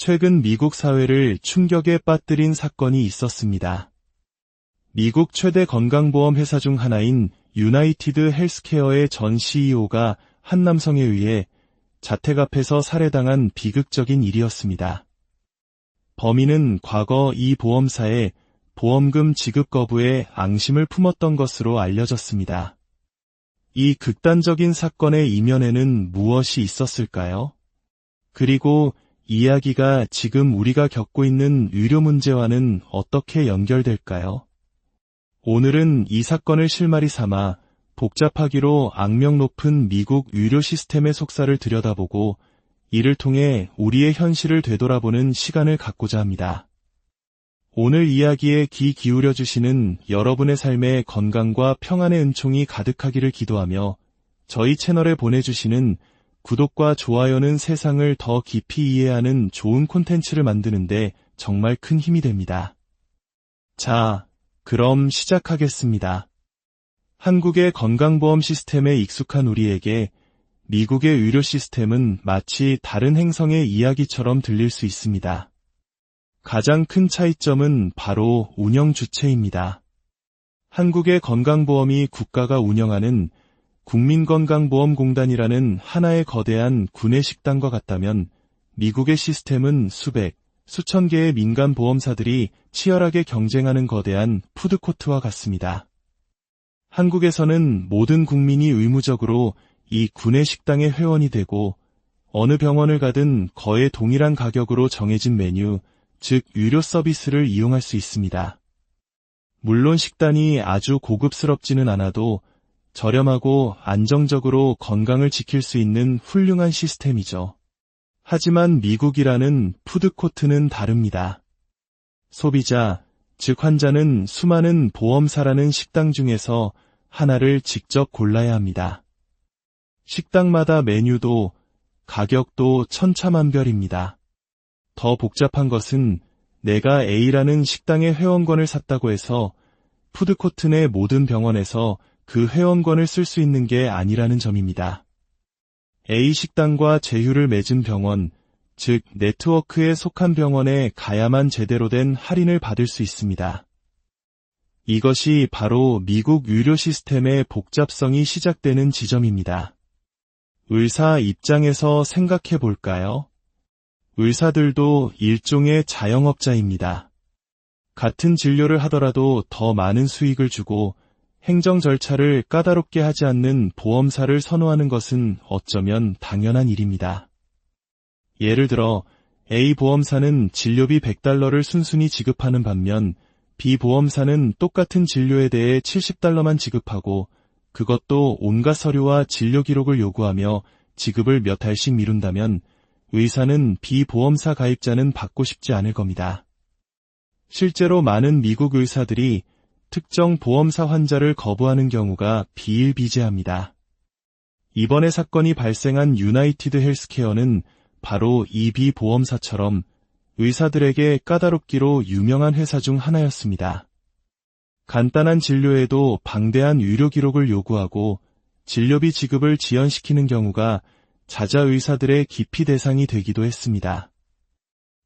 최근 미국 사회를 충격에 빠뜨린 사건이 있었습니다. 미국 최대 건강보험 회사 중 하나인 유나이티드 헬스케어의 전 CEO가 한 남성에 의해 자택 앞에서 살해당한 비극적인 일이었습니다. 범인은 과거 이 보험사에 보험금 지급 거부에 앙심을 품었던 것으로 알려졌습니다. 이 극단적인 사건의 이면에는 무엇이 있었을까요? 그리고 이야기가 지금 우리가 겪고 있는 의료 문제와는 어떻게 연결될까요? 오늘은 이 사건을 실마리 삼아 복잡하기로 악명 높은 미국 의료 시스템의 속살을 들여다보고 이를 통해 우리의 현실을 되돌아보는 시간을 갖고자 합니다. 오늘 이야기에 귀 기울여 주시는 여러분의 삶에 건강과 평안의 은총이 가득하기를 기도하며 저희 채널에 보내주시는 구독과 좋아요는 세상을 더 깊이 이해하는 좋은 콘텐츠를 만드는데 정말 큰 힘이 됩니다. 자, 그럼 시작하겠습니다. 한국의 건강보험 시스템에 익숙한 우리에게 미국의 의료 시스템은 마치 다른 행성의 이야기처럼 들릴 수 있습니다. 가장 큰 차이점은 바로 운영 주체입니다. 한국의 건강보험이 국가가 운영하는 국민건강보험공단이라는 하나의 거대한 구내식당과 같다면 미국의 시스템은 수백, 수천 개의 민간 보험사들이 치열하게 경쟁하는 거대한 푸드코트와 같습니다. 한국에서는 모든 국민이 의무적으로 이 구내식당의 회원이 되고 어느 병원을 가든 거의 동일한 가격으로 정해진 메뉴, 즉 유료 서비스를 이용할 수 있습니다. 물론 식단이 아주 고급스럽지는 않아도 저렴하고 안정적으로 건강을 지킬 수 있는 훌륭한 시스템이죠. 하지만 미국이라는 푸드코트는 다릅니다. 소비자, 즉 환자는 수많은 보험사라는 식당 중에서 하나를 직접 골라야 합니다. 식당마다 메뉴도 가격도 천차만별입니다. 더 복잡한 것은 내가 A라는 식당의 회원권을 샀다고 해서 푸드코트 내 모든 병원에서 그 회원권을 쓸 수 있는 게 아니라는 점입니다. A 식당과 제휴를 맺은 병원, 즉 네트워크에 속한 병원에 가야만 제대로 된 할인을 받을 수 있습니다. 이것이 바로 미국 의료 시스템의 복잡성이 시작되는 지점입니다. 의사 입장에서 생각해 볼까요? 의사들도 일종의 자영업자입니다. 같은 진료를 하더라도 더 많은 수익을 주고 행정 절차를 까다롭게 하지 않는 보험사를 선호하는 것은 어쩌면 당연한 일입니다. 예를 들어 A 보험사는 진료비 $100를 순순히 지급하는 반면 B 보험사는 똑같은 진료에 대해 $70만 지급하고 그것도 온갖 서류와 진료 기록을 요구하며 지급을 몇 달씩 미룬다면 의사는 B 보험사 가입자는 받고 싶지 않을 겁니다. 실제로 많은 미국 의사들이 특정 보험사 환자를 거부하는 경우가 비일비재합니다. 이번에 사건이 발생한 유나이티드 헬스케어는 바로 이 B 보험사처럼 의사들에게 까다롭기로 유명한 회사 중 하나였습니다. 간단한 진료에도 방대한 의료 기록을 요구하고 진료비 지급을 지연시키는 경우가 자자 의사들의 기피 대상이 되기도 했습니다.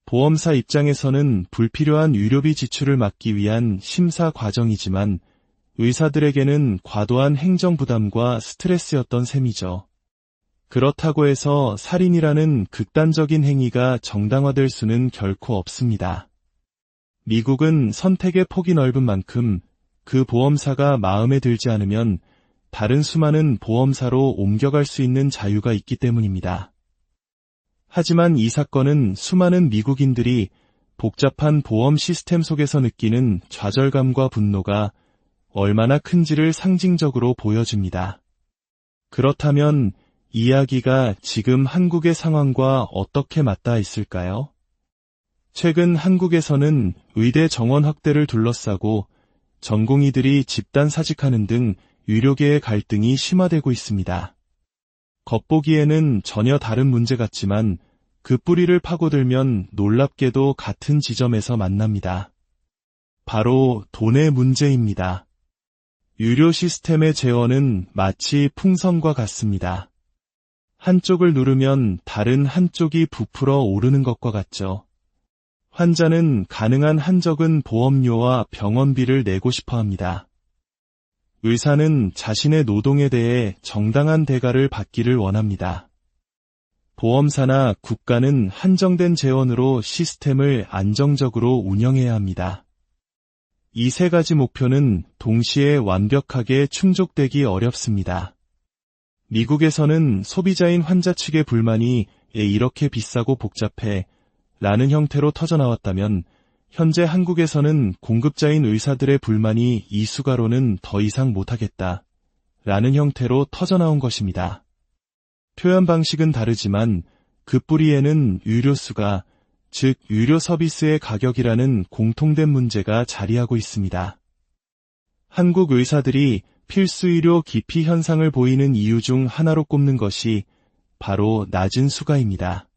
보험사 입장에서는 불필요한 의료비 지출을 막기 위한 심사 과정이지만 의사들에게는 과도한 행정 부담과 스트레스였던 셈이죠. 그렇다고 해서 살인이라는 극단적인 행위가 정당화될 수는 결코 없습니다. 미국은 선택의 폭이 넓은 만큼 그 보험사가 마음에 들지 않으면 다른 수많은 보험사로 옮겨갈 수 있는 자유가 있기 때문입니다. 하지만 이 사건은 수많은 미국인들이 복잡한 보험 시스템 속에서 느끼는 좌절감과 분노가 얼마나 큰지를 상징적으로 보여줍니다. 그렇다면 이야기가 지금 한국의 상황과 어떻게 맞닿아 있을까요? 최근 한국에서는 의대 정원 확대를 둘러싸고 전공의들이 집단 사직하는 등 의료계의 갈등이 심화되고 있습니다. 겉보기에는 전혀 다른 문제 같지만 그 뿌리를 파고들면 놀랍게도 같은 지점에서 만납니다. 바로 돈의 문제입니다. 의료 시스템의 재원은 마치 풍선과 같습니다. 한쪽을 누르면 다른 한쪽이 부풀어 오르는 것과 같죠. 환자는 가능한 한 적은 보험료와 병원비를 내고 싶어 합니다. 의사는 자신의 노동에 대해 정당한 대가를 받기를 원합니다. 보험사나 국가는 한정된 재원으로 시스템을 안정적으로 운영해야 합니다. 이 세 가지 목표는 동시에 완벽하게 충족되기 어렵습니다. 미국에서는 소비자인 환자 측의 불만이 이렇게 비싸고 복잡해 라는 형태로 터져나왔다면 현재 한국에서는 공급자인 의사들의 불만이 이 수가로는 더 이상 못하겠다 라는 형태로 터져나온 것입니다. 표현 방식은 다르지만 그 뿌리에는 의료수가, 즉 의료 서비스의 가격이라는 공통된 문제가 자리하고 있습니다. 한국 의사들이 필수 의료 기피 현상을 보이는 이유 중 하나로 꼽는 것이 바로 낮은 수가입니다.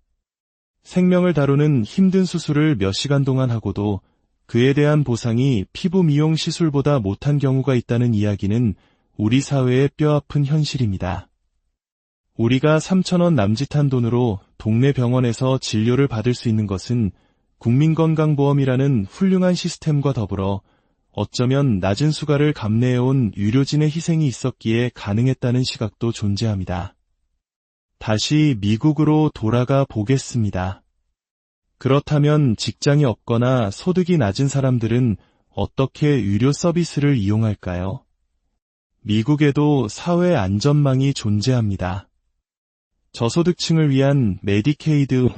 생명을 다루는 힘든 수술을 몇 시간 동안 하고도 그에 대한 보상이 피부 미용 시술보다 못한 경우가 있다는 이야기는 우리 사회의 뼈아픈 현실입니다. 우리가 3,000원 남짓한 돈으로 동네 병원에서 진료를 받을 수 있는 것은 국민건강보험이라는 훌륭한 시스템과 더불어 어쩌면 낮은 수가를 감내해온 의료진의 희생이 있었기에 가능했다는 시각도 존재합니다. 다시 미국으로 돌아가 보겠습니다. 그렇다면 직장이 없거나 소득이 낮은 사람들은 어떻게 의료 서비스를 이용할까요? 미국에도 사회 안전망이 존재합니다. 저소득층을 위한 메디케이드,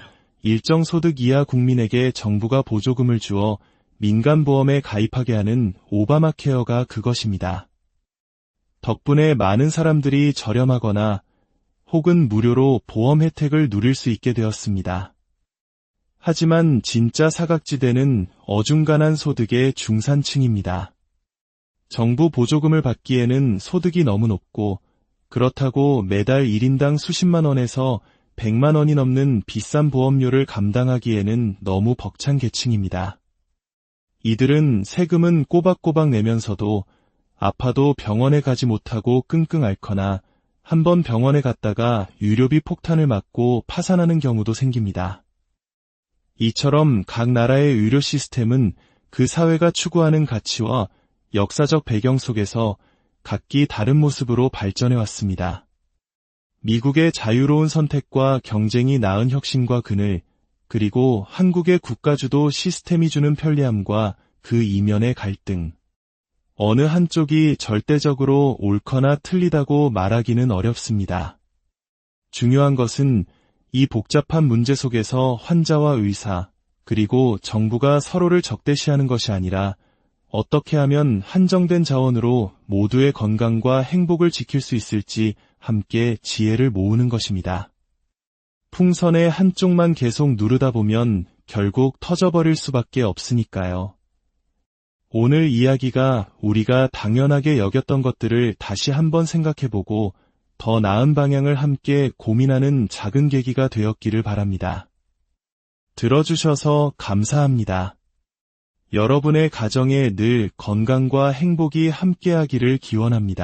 일정 소득 이하 국민에게 정부가 보조금을 주어 민간보험에 가입하게 하는 오바마 케어가 그것입니다. 덕분에 많은 사람들이 저렴하거나 혹은 무료로 보험 혜택을 누릴 수 있게 되었습니다. 하지만 진짜 사각지대는 어중간한 소득의 중산층입니다. 정부 보조금을 받기에는 소득이 너무 높고 그렇다고 매달 1인당 수십만 원에서 100만 원이 넘는 비싼 보험료를 감당하기에는 너무 벅찬 계층입니다. 이들은 세금은 꼬박꼬박 내면서도 아파도 병원에 가지 못하고 끙끙 앓거나 한번 병원에 갔다가 의료비 폭탄을 맞고 파산하는 경우도 생깁니다. 이처럼 각 나라의 의료 시스템은 그 사회가 추구하는 가치와 역사적 배경 속에서 각기 다른 모습으로 발전해 왔습니다. 미국의 자유로운 선택과 경쟁이 낳은 혁신과 그늘, 그리고 한국의 국가주도 시스템이 주는 편리함과 그 이면의 갈등. 어느 한쪽이 절대적으로 옳거나 틀리다고 말하기는 어렵습니다. 중요한 것은 이 복잡한 문제 속에서 환자와 의사, 그리고 정부가 서로를 적대시하는 것이 아니라 어떻게 하면 한정된 자원으로 모두의 건강과 행복을 지킬 수 있을지 함께 지혜를 모으는 것입니다. 풍선의 한쪽만 계속 누르다 보면 결국 터져버릴 수밖에 없으니까요. 오늘 이야기가 우리가 당연하게 여겼던 것들을 다시 한번 생각해보고 더 나은 방향을 함께 고민하는 작은 계기가 되었기를 바랍니다. 들어주셔서 감사합니다. 여러분의 가정에 늘 건강과 행복이 함께하기를 기원합니다.